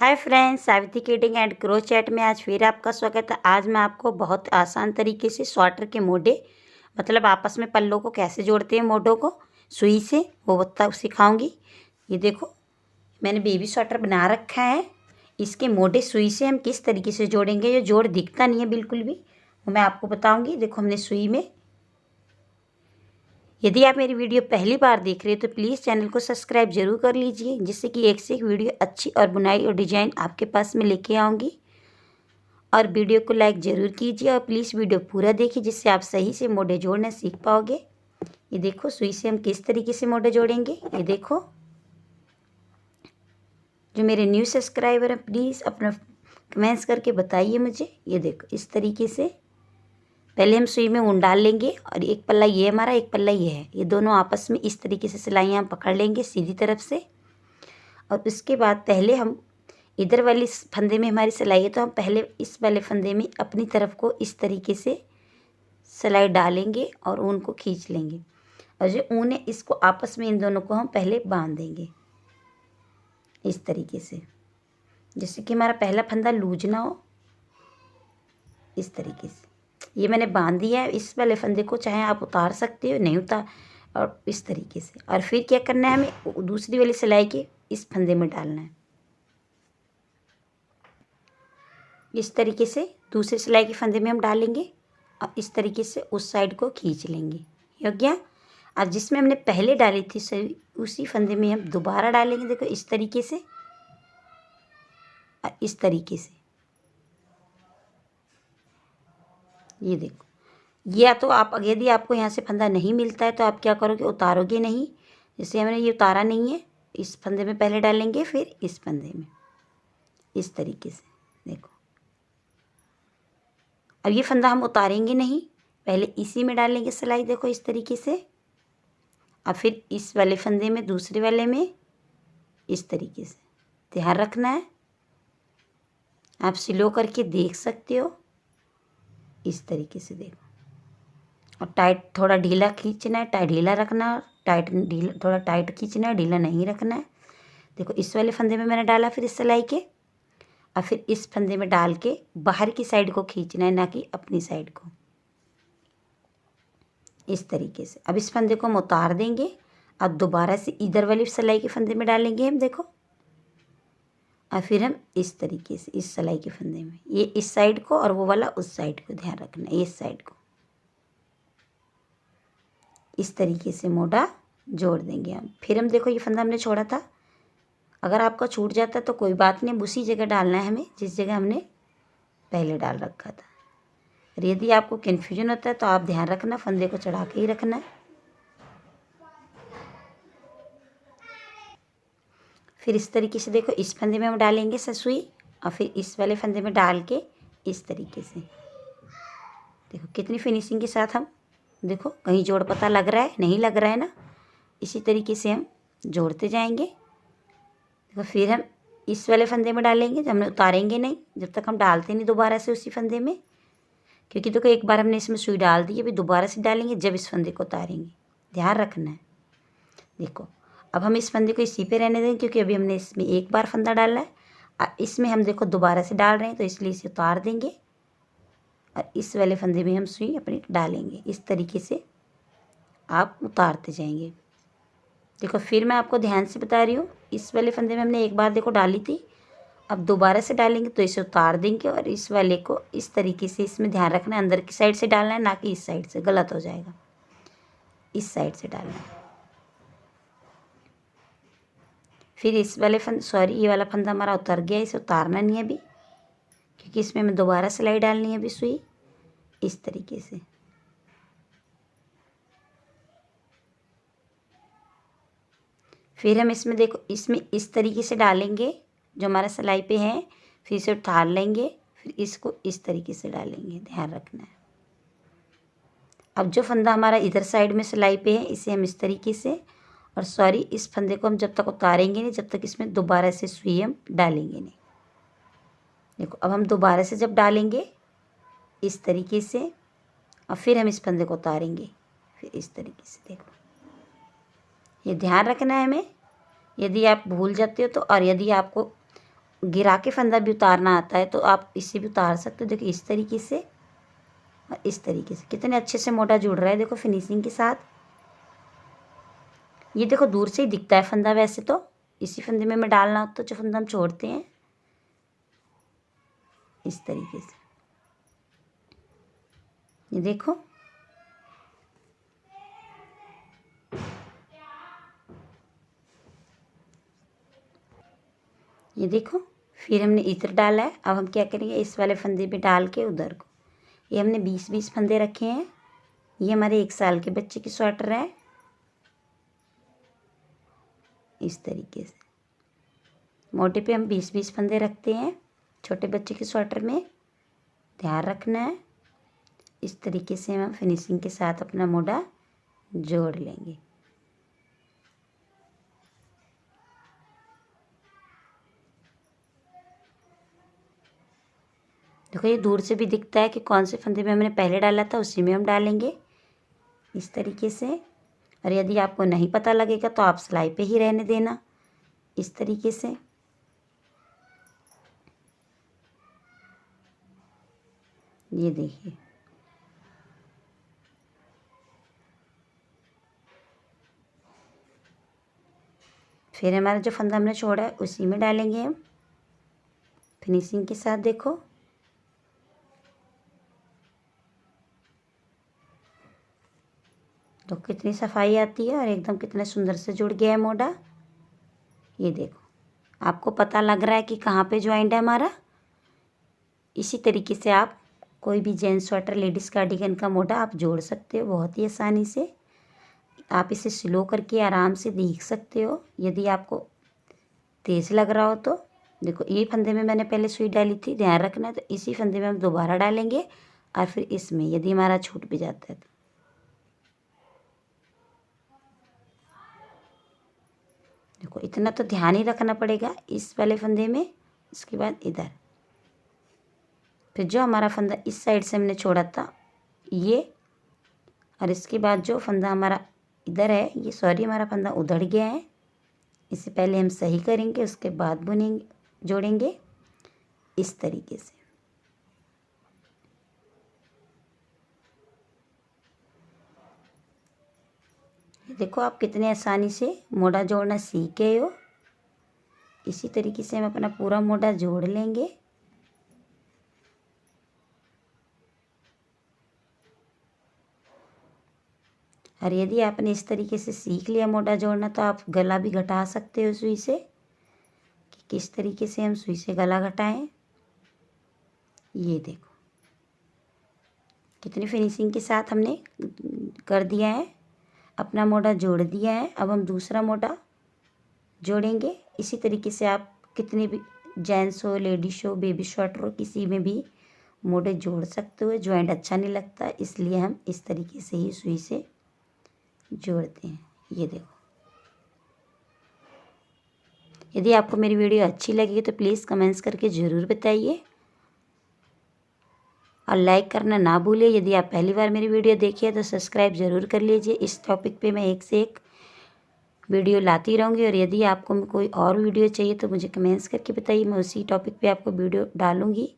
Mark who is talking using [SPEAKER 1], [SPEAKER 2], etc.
[SPEAKER 1] Hi friends, Savitri kidding and crochet में आज फिर आपका स्वागत है। आज मैं आपको बहुत आसान तरीके से स्वेटर के मोढे मतलब आपस में पल्लों को कैसे जोड़ते हैं मोढों को सुई से, वो तब सिखाऊंगी। ये देखो, मैंने बेबी स्वेटर बना रखा है। इसके मोढे सुई से हम किस तरीके से जोड़ेंगे, ये जोड़ दिखता नहीं है बिल्कुल भी, वो मैं आपको बताऊँगी। देखो, हमने सुई में, यदि आप मेरी वीडियो पहली बार देख रहे हो तो प्लीज़ चैनल को सब्सक्राइब जरूर कर लीजिए, जिससे कि एक से एक वीडियो अच्छी और बुनाई और डिजाइन आपके पास में लेके आऊँगी। और वीडियो को लाइक ज़रूर कीजिए और प्लीज़ वीडियो पूरा देखिए, जिससे आप सही से मोढे जोड़ना सीख पाओगे। ये देखो, सुई से हम किस तरीके से मोढे जोड़ेंगे। ये देखो, जो मेरे न्यू सब्सक्राइबर हैं प्लीज़ अपना कमेंट्स करके बताइए मुझे। ये देखो, इस तरीके से पहले हम सुई में ऊन डाल लेंगे और एक पल्ला ये हमारा, एक पल्ला ये है, ये दोनों आपस में इस तरीके से सिलाइयाँ हम पकड़ लेंगे सीधी तरफ से। और उसके बाद पहले हम इधर वाली फंदे में हमारी सिलाई है, तो हम पहले इस वाले फंदे में अपनी तरफ को इस तरीके से सिलाई डालेंगे और ऊन को खींच लेंगे। और जो ऊन है इसको आपस में इन दोनों को हम पहले बांध देंगे इस तरीके से, जिससे कि हमारा पहला फंदा लूज ना हो। इस तरीके से ये मैंने बांध दिया है। इस वाले फंदे को चाहे आप उतार सकते हो, नहीं उतार, और इस तरीके से। और फिर क्या करना है, हमें दूसरी वाली सिलाई के इस फंदे में डालना है। इस तरीके से दूसरे सिलाई के फंदे में हम डालेंगे और इस तरीके से उस साइड को खींच लेंगे। हो गया। अब जिसमें हमने पहले डाली थी सही उसी फंदे में हम दोबारा डालेंगे। देखो, इस तरीके से और इस तरीके से। ये देखो, या तो आप, यदि आपको यहाँ से फंदा नहीं मिलता है तो आप क्या करोगे, उतारोगे नहीं। जैसे हमने ये उतारा नहीं है, इस फंदे में पहले डालेंगे फिर इस फंदे में, इस तरीके से। देखो, अब ये फंदा हम उतारेंगे नहीं, पहले इसी में डालेंगे सिलाई। देखो, इस तरीके से। अब फिर इस वाले फंदे में, दूसरे वाले में, इस तरीके से। ध्यान रखना है, आप स्लो करके देख सकते हो। इस तरीके से देखो, और टाइट थोड़ा ढीला खींचना है, टाइट ढीला रखना, टाइट ढीला, थोड़ा टाइट खींचना है, ढीला नहीं रखना है। देखो, इस वाले फंदे में मैंने डाला फिर इस सिलाई के, और फिर इस फंदे में डाल के बाहर की साइड को खींचना है, ना कि अपनी साइड को। इस तरीके से। अब इस फंदे को हम उतार देंगे। अब दोबारा से इधर वाली सिलाई के फंदे में डालेंगे हम। देखो, और फिर हम इस तरीके से इस सिलाई के फंदे में, ये इस साइड को और वो वाला उस साइड को, ध्यान रखना है, इस साइड को। इस तरीके से मोढ़ा जोड़ देंगे हम। फिर हम, देखो, ये फंदा हमने छोड़ा था, अगर आपका छूट जाता है तो कोई बात नहीं, उसी जगह डालना है हमें जिस जगह हमने पहले डाल रखा था। और यदि आपको कन्फ्यूजन होता है तो आप ध्यान रखना, फंदे को चढ़ा के ही रखना है। फिर इस तरीके से देखो, इस फंदे में हम डालेंगे सुई, और फिर इस वाले फंदे में डाल के इस तरीके से। देखो कितनी फिनिशिंग के साथ हम, देखो कहीं जोड़ पता लग रहा है, नहीं लग रहा है ना। इसी तरीके से हम जोड़ते जाएंगे। देखो, फिर हम इस वाले फंदे में डालेंगे, जब हमने उतारेंगे नहीं, जब तक हम डालते नहीं दोबारा से उसी फंदे में, क्योंकि देखो एक बार हमने इसमें सुई डाल दी है, अभी दोबारा से डालेंगे जब इस फंदे को उतारेंगे। ध्यान रखना है। देखो, अब हम इस फंदे को इसी पे रहने देंगे, क्योंकि अभी हमने इसमें एक बार फंदा डाला है, और इसमें हम देखो दोबारा से डाल रहे हैं, तो इसलिए इसे उतार देंगे और इस वाले फंदे में हम सुई अपनी डालेंगे। इस तरीके से आप उतारते जाएंगे। देखो, फिर मैं आपको ध्यान से बता रही हूँ, इस वाले फंदे में हमने एक बार देखो डाली थी, अब दोबारा से डालेंगे तो इसे उतार देंगे और इस वाले को इस तरीके से, इसमें ध्यान रखना है अंदर की साइड से डालना है, ना कि इस साइड से, गलत हो जाएगा। इस साइड से डालना है। फिर इस वाले ये वाला फंदा हमारा उतर गया, इसे उतारना नहीं है अभी, क्योंकि इसमें हमें दोबारा सिलाई डालनी है अभी सुई। इस तरीके से फिर हम इसमें, देखो, इसमें इस तरीके से डालेंगे जो हमारा सिलाई पे है, फिर इसे उतार लेंगे, फिर इसको इस तरीके से डालेंगे। ध्यान रखना है। अब जो फंदा हमारा इधर साइड में सिलाई पे है, इसे हम इस तरीके से, और इस फंदे को हम जब तक उतारेंगे नहीं, जब तक इसमें दोबारा से सुई हम डालेंगे नहीं। देखो, अब हम दोबारा से जब डालेंगे इस तरीके से, और फिर हम इस फंदे को उतारेंगे, फिर इस तरीके से। देखो, ये ध्यान रखना है हमें। यदि आप भूल जाते हो तो, और यदि आपको गिरा के फंदा भी उतारना आता है तो आप इससे भी उतार सकते हो। देखो इस तरीके से और इस तरीके से कितने अच्छे से मोटा जुड़ रहा है, देखो फिनिशिंग के साथ। ये देखो दूर से ही दिखता है फंदा, वैसे तो इसी फंदे में डालना होता है जो फंदा हम छोड़ते हैं, इस तरीके से। ये देखो ये देखो, फिर हमने इधर डाला है। अब हम क्या करेंगे, इस वाले फंदे पे डाल के उधर को, ये हमने 20-20 फंदे रखे हैं। ये हमारे 1 साल के बच्चे की स्वेटर है, इस तरीके से। मोटे पे हम 20-20 फंदे रखते हैं छोटे बच्चे के स्वेटर में, ध्यान रखना है। इस तरीके से हम फिनिशिंग के साथ अपना मोटा जोड़ लेंगे। देखो ये दूर से भी दिखता है कि कौन से फंदे में हमने पहले डाला था, उसी में हम डालेंगे इस तरीके से। और यदि आपको नहीं पता लगेगा तो आप सिलाई पे ही रहने देना, इस तरीके से। ये देखिए, फिर हमारा जो फंदा हमने छोड़ा है उसी में डालेंगे हम फिनिशिंग के साथ। देखो तो कितनी सफाई आती है और एकदम कितने सुंदर से जुड़ गया है मोटा। ये देखो, आपको पता लग रहा है कि कहाँ पे जॉइंट है हमारा। इसी तरीके से आप कोई भी जेंट्स स्वेटर, लेडीज़ कार्डिगन का मोटा आप जोड़ सकते हो बहुत ही आसानी से। आप इसे स्लो करके आराम से देख सकते हो। यदि आपको तेज़ लग रहा हो तो देखो, ये फंदे में मैंने पहले सुई डाली थी, ध्यान रखना है। तो इसी फंदे में हम दोबारा डालेंगे और फिर इसमें, यदि हमारा छूट भी जाता है तो। देखो इतना तो ध्यान ही रखना पड़ेगा इस वाले फंदे में। इसके बाद इधर, फिर जो हमारा फंदा इस साइड से हमने छोड़ा था ये, और इसके बाद जो फंदा हमारा इधर है, ये सॉरी हमारा फंदा उधड़ गया है, इसे पहले हम सही करेंगे, उसके बाद बुनेंगे, जोड़ेंगे इस तरीके से। देखो आप कितने आसानी से मोटा जोड़ना सीख गए हो। इसी तरीके से हम अपना पूरा मोटा जोड़ लेंगे। और यदि आपने इस तरीके से सीख लिया मोटा जोड़ना तो आप गला भी घटा सकते हो सुई से, कि किस तरीके से हम सुई से गला घटाएं। ये देखो कितनी फिनिशिंग के साथ हमने कर दिया है, अपना मोटा जोड़ दिया है। अब हम दूसरा मोटा जोड़ेंगे। इसी तरीके से आप कितने भी जेंट्स हो, लेडीज हो, बेबी स्वेटर हो, किसी में भी मोटे जोड़ सकते हो। जॉइंट अच्छा नहीं लगता, इसलिए हम इस तरीके से ही सुई से जोड़ते हैं। ये देखो, यदि आपको मेरी वीडियो अच्छी लगी तो प्लीज़ कमेंट्स करके ज़रूर बताइए और लाइक करना ना भूलिए। यदि आप पहली बार मेरी वीडियो देखिए तो सब्सक्राइब ज़रूर कर लीजिए। इस टॉपिक पे मैं एक से एक वीडियो लाती रहूँगी। और यदि आपको कोई और वीडियो चाहिए तो मुझे कमेंट्स करके बताइए, मैं उसी टॉपिक पे आपको वीडियो डालूँगी।